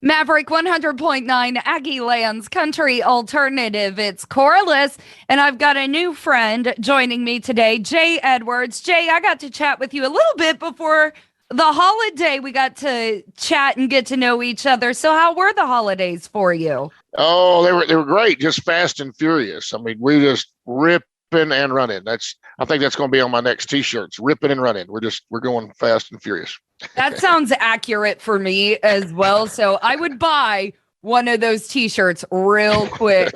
Maverick 100.9 Aggie Lands Country Alternative. It's Corliss, and I've got a new friend joining me today, Jay Edwards. Jay, I got to chat with you a little bit before the holiday. We got to chat and get to know each other. So, how were the holidays for you? Oh, they were great, just fast and furious. I mean, we just ripping and running. I think that's going to be on my next T-shirts. Ripping and running. We're going fast and furious. That sounds accurate for me as well. So I would buy one of those t-shirts real quick.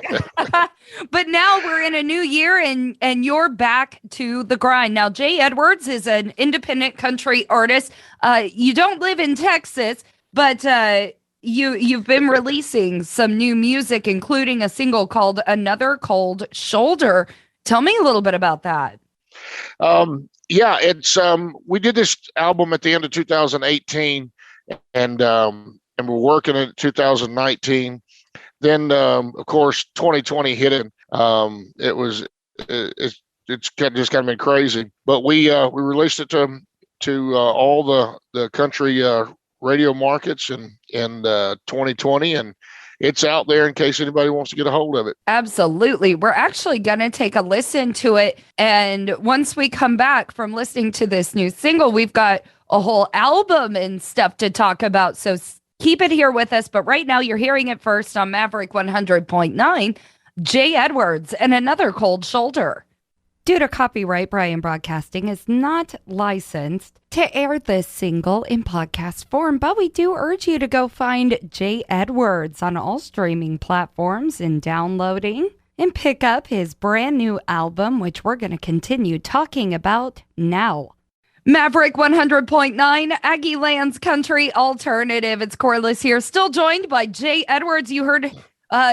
But now we're in a new year and you're back to the grind. Now, Jay Edwards is an independent country artist. You don't live in Texas, but you've been releasing some new music, including a single called Another Cold Shoulder. Tell me a little bit about that. Yeah, it's we did this album at the end of 2018, and we're working in 2019. Then of course 2020 hit it. It's just kind of been crazy, but we released it to all the country radio markets in 2020, and it's out there in case anybody wants to get a hold of it. Absolutely. We're actually going to take a listen to it. And once we come back from listening to this new single, we've got a whole album and stuff to talk about. So keep it here with us. But right now, you're hearing it first on Maverick 100.9, Jay Edwards and Another Cold Shoulder. Due to copyright, Brian Broadcasting is not licensed to air this single in podcast form, but we do urge you to go find Jay Edwards on all streaming platforms and downloading and pick up his brand new album, which we're going to continue talking about now. Maverick 100.9 Aggie Lands Country Alternative. It's Corliss here, still joined by Jay Edwards. You heard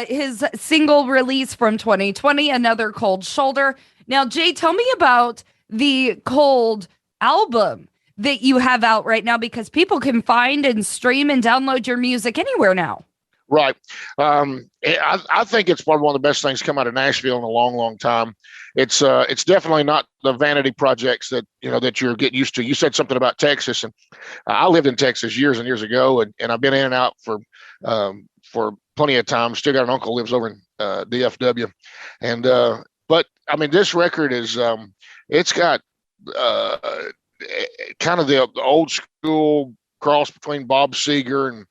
his single release from 2020, Another Cold Shoulder. Now, Jay, tell me about the Cold album that you have out right now, because people can find and stream and download your music anywhere now. Right. I think it's probably one of the best things come out of Nashville in a long, long time. It's definitely not the vanity projects that you're getting used to. You said something about Texas, and I lived in Texas years and years ago, and I've been in and out for plenty of time. Still got an uncle who lives over in DFW, and but I mean, this record is it's got kind of the old school cross between Bob Seger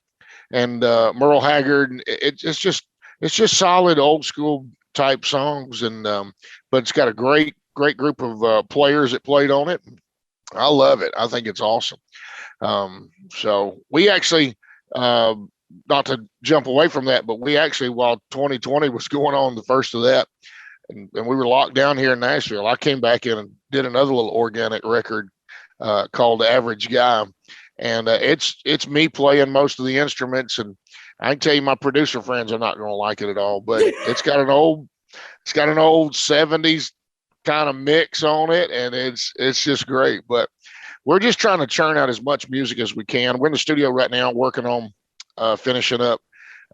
and Merle Haggard. It's just solid old school type songs, and but it's got a great group of players that played on it. I love it. I think it's awesome. So we actually, not to jump away from that, but we actually, while 2020 was going on, the first of that, and we were locked down here in Nashville, I came back in and did another little organic record called The Average Guy. And it's me playing most of the instruments, and I can tell you my producer friends are not going to like it at all. But it's got an old 70s kind of mix on it, and it's just great. But we're just trying to churn out as much music as we can. We're in the studio right now working on finishing up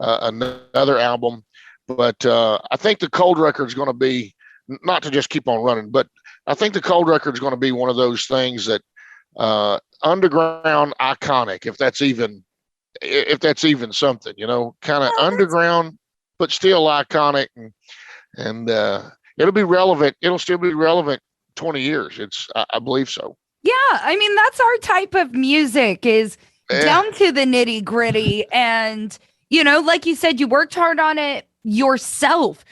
another album. But I think the Cold record is going to be, not to just keep on running, but I think the Cold record is going to be one of those things that underground iconic, if that's even something, kind of underground, but still iconic, and it'll be relevant. It'll still be relevant 20 years. I believe so. Yeah. I mean, that's our type of music, is down to the nitty gritty. And, like you said, you worked hard on it yourself,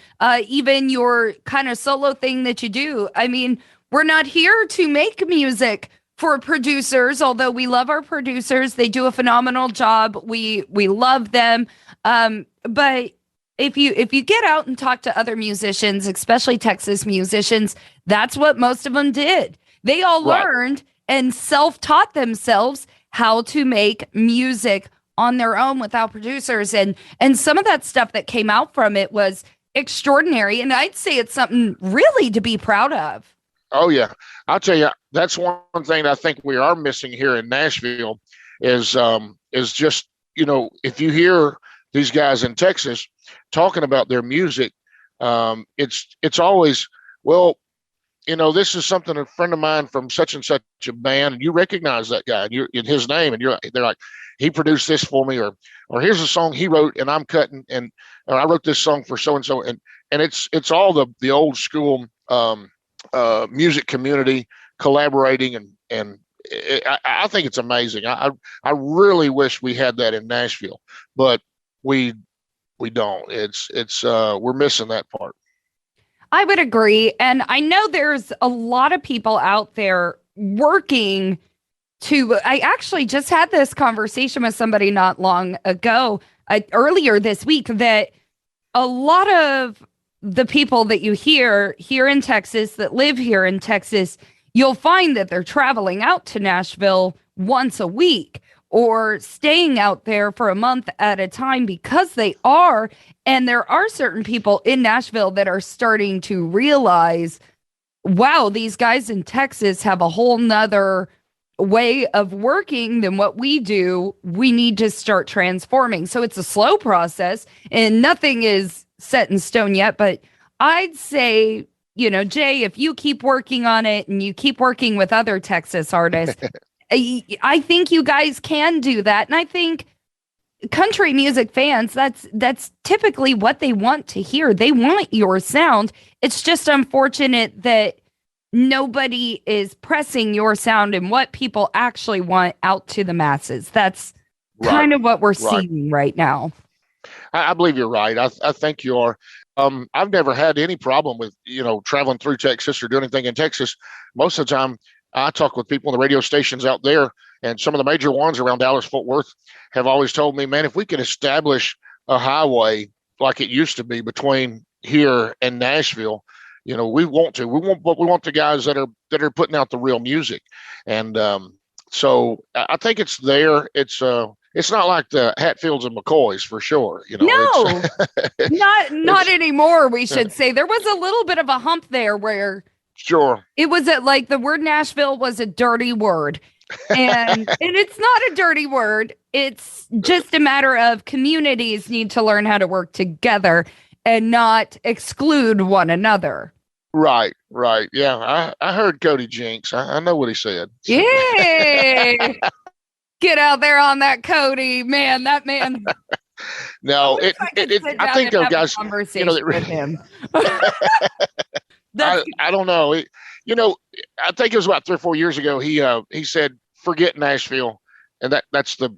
even your kind of solo thing that you do. I mean, we're not here to make music for producers, although we love our producers. They do a phenomenal job. We love them. But if you get out and talk to other musicians, especially Texas musicians, that's what most of them did. They all learned and self-taught themselves how to make music on their own without producers. And some of that stuff that came out from it was extraordinary. And I'd say it's something really to be proud of. Oh, yeah. I'll tell you, that's one thing that I think we are missing here in Nashville is just, if you hear these guys in Texas talking about their music, it's always, well, this is something a friend of mine from such and such a band, and you recognize that guy, and you're in his name, and they're like, he produced this for me, or here's a song he wrote, and I'm cutting, or I wrote this song for so and so, and it's all the old school music community collaborating, and I think it's amazing. I really wish we had that in Nashville, but we don't. We're missing that part. I would agree. And I know there's a lot of people out there working I actually just had this conversation with somebody not long ago, earlier this week, that a lot of the people that you hear here in Texas that live here in Texas, you'll find that they're traveling out to Nashville once a week or staying out there for a month at a time because they are. And there are certain people in Nashville that are starting to realize, wow, these guys in Texas have a whole nother way of working than what we do. We need to start transforming. So it's a slow process and nothing is set in stone yet. But I'd say, Jay, if you keep working on it and you keep working with other Texas artists, I think you guys can do that. And I think country music fans, that's typically what they want to hear. They want your sound. It's just unfortunate that nobody is pressing your sound and what people actually want out to the masses. That's kind of what we're seeing right now. I believe you're right. I think you are. I've never had any problem with, traveling through Texas or doing anything in Texas. Most of the time, I talk with people on the radio stations out there, and some of the major ones around Dallas, Fort Worth have always told me, man, if we could establish a highway like it used to be between here and Nashville, we want the guys that are putting out the real music. And so I think it's there. It's not like the Hatfields and McCoys for sure. No, not anymore. We should say there was a little bit of a hump there where sure it was like the word Nashville was a dirty word, and it's not a dirty word. It's just a matter of communities need to learn how to work together and not exclude one another. Right. Yeah, I heard Cody Jinks. I know what he said. Yay! Get out there on that Cody, man. That man. No, I think those guys. With him. I don't know. I think it was about 3 or 4 years ago. He said, "Forget Nashville," and that's the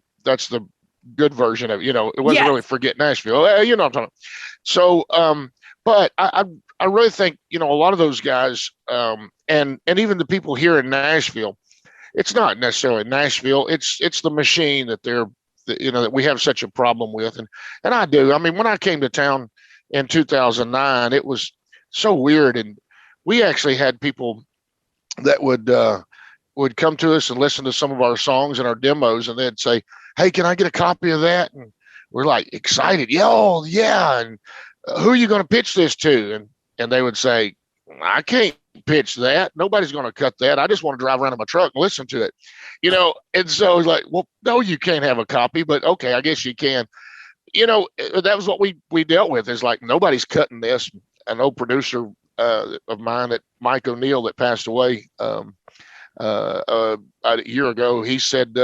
good version of it. It wasn't really "Forget Nashville." What I'm talking about. So, but I really think a lot of those guys, and even the people here in Nashville, it's not necessarily Nashville. It's the machine that that we have such a problem with, and I do. I mean, when I came to town in 2009, it was so weird, and we actually had people that would come to us and listen to some of our songs and our demos, and they'd say, "Hey, can I get a copy of that?" And we're like excited, yeah. And who are you going to pitch this to? And they would say, "I can't pitch that. Nobody's going to cut that. I just want to drive around in my truck and listen to it." And so it's like, well, no, you can't have a copy, but okay, I guess you can. That was what we dealt with. Is like, nobody's cutting this. An old producer of mine, Mike O'Neill, that passed away a year ago, he said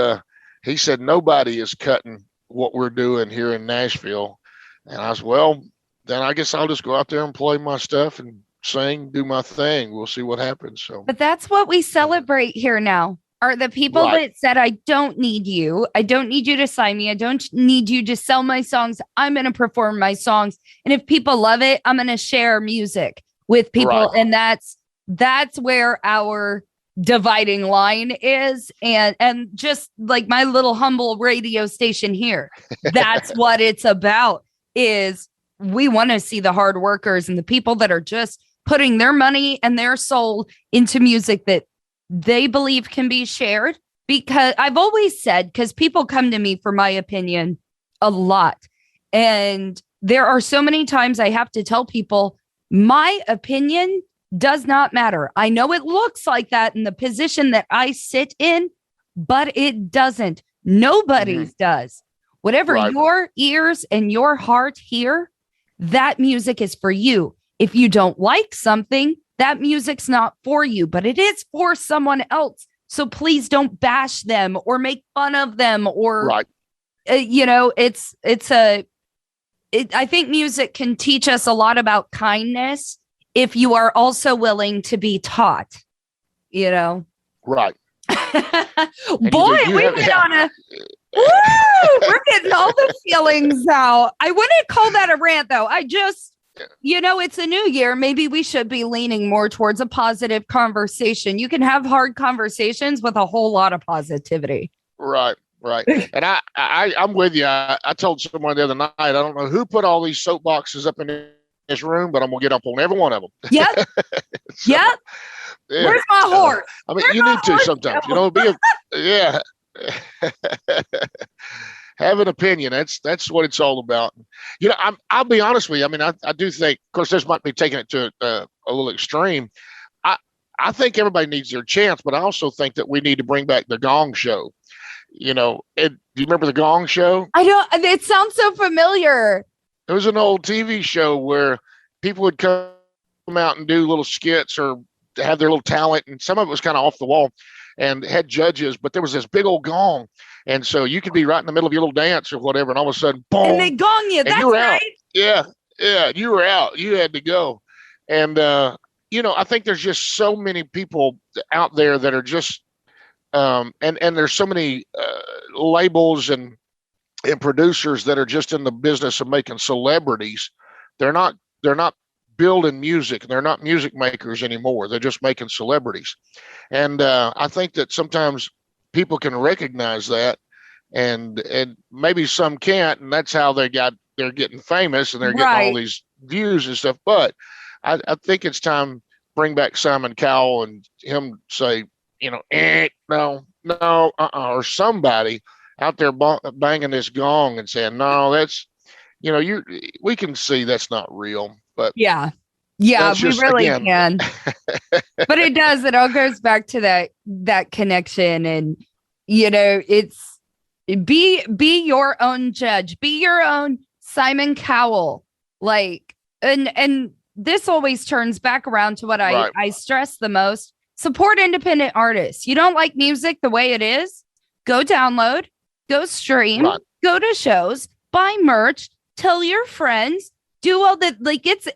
nobody is cutting what we're doing here in Nashville. And I was, well, then I guess I'll just go out there and play my stuff and sing, do my thing. We'll see what happens. So, but that's what we celebrate here now. Are the people that said, "I don't need you. I don't need you to sign me. I don't need you to sell my songs. I'm going to perform my songs. And if people love it, I'm going to share music with people." Right. And that's where our dividing line is. And just like my little humble radio station here, that's what it's about. Is we want to see the hard workers and the people that are just putting their money and their soul into music that they believe can be shared. Because I've always said, because people come to me for my opinion a lot. And there are so many times I have to tell people my opinion does not matter. I know it looks like that in the position that I sit in, but it doesn't. Nobody's does. Whatever your ears and your heart hear, that music is for you. If you don't like something, that music's not for you, but it is for someone else. So please don't bash them or make fun of them or, Right. I think music can teach us a lot about kindness if you are also willing to be taught, Right. Boy, we went on a woo, we're getting all the feelings out. I wouldn't call that a rant though. I just, it's a new year. Maybe we should be leaning more towards a positive conversation. You can have hard conversations with a whole lot of positivity. Right. And I'm with you. I told someone the other night, I don't know who put all these soapboxes up in this room, but I'm going to get up on every one of them. Yep. So, yep. Yeah. Where's my horse? I mean, you need to sometimes, have an opinion. That's what it's all about. I'll be honest with you. I mean, I do think, of course, this might be taking it to a little extreme. I think everybody needs their chance, but I also think that we need to bring back the Gong Show. Do you remember the Gong Show? I don't. It sounds so familiar. It was an old TV show where people would come out and do little skits or have their little talent, and some of it was kind of off the wall and had judges, but there was this big old gong, and so you could be right in the middle of your little dance or whatever, and all of a sudden, boom, and they gong you. That's right. Yeah, you were out. You had to go, and I think there's just so many people out there that are just, and there's so many labels and producers that are just in the business of making celebrities. They're not building music. They're not music makers anymore. They're just making celebrities. And I think that sometimes people can recognize that, and maybe some can't, and that's how they're getting famous and they're getting all these views and stuff. But I think it's time to bring back Simon Cowell and him say, no, or somebody out there banging this gong and saying, no, that's, we can see that's not real. But yeah, we really can. But it does. It all goes back to that connection, and it's be your own judge, be your own Simon Cowell. And this always turns back around to what I stress the most: support independent artists. You don't like music the way it is? Go download, go stream, go to shows, buy merch, tell your friends. Do all that.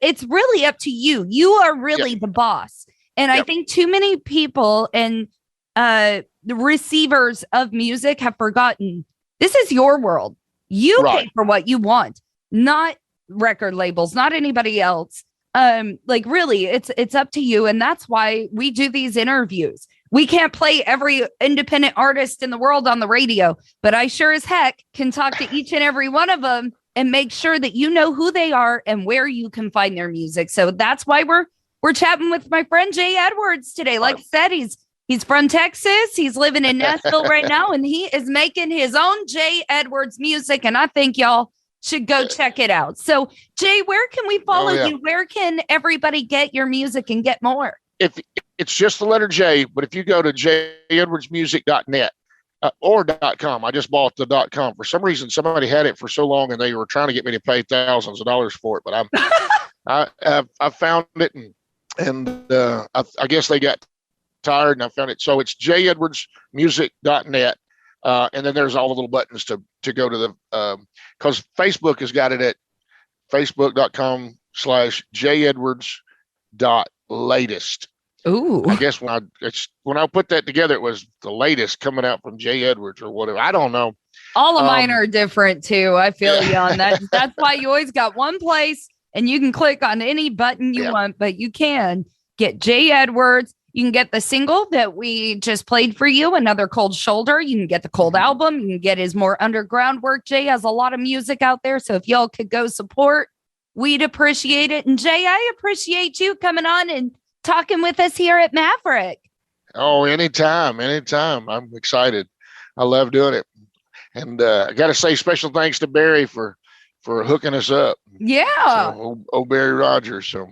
It's really up to you. You are really the boss. And I think too many people and the receivers of music have forgotten this is your world. You pay for what you want, not record labels, not anybody else. Really, it's up to you. And that's why we do these interviews. We can't play every independent artist in the world on the radio, but I sure as heck can talk to each and every one of them and make sure that you know who they are and where you can find their music. So that's why we're chatting with my friend Jay Edwards today. Like I said, he's from Texas. He's living in Nashville right now, and he is making his own Jay Edwards music. And I think y'all should go check it out. So Jay, where can we follow you? Where can everybody get your music and get more? If it's just the letter J, but if you go to jayedwardsmusic.net, or .com. I just bought the .com. For some reason, somebody had it for so long, and they were trying to get me to pay thousands of dollars for it. But I found it, and I guess they got tired, and I found it. So it's jayedwardsmusic.net, and then there's all the little buttons to go to the because Facebook has got it at facebook.com/jayedwards.latest. Ooh. I guess when I put that together, it was the latest coming out from Jay Edwards or whatever. I don't know. All of mine are different too. I feel you on that. That's why you always got one place, and you can click on any button you want, but you can get Jay Edwards. You can get the single that we just played for you, Another Cold Shoulder. You can get the Cold album. You can get his more underground work. Jay has a lot of music out there. So if y'all could go support, we'd appreciate it. And Jay, I appreciate you coming on and talking with us here at Maverick. Oh, anytime. I'm excited. I love doing it. And I got to say special thanks to Barry for hooking us up. Yeah. So, Barry Rogers. So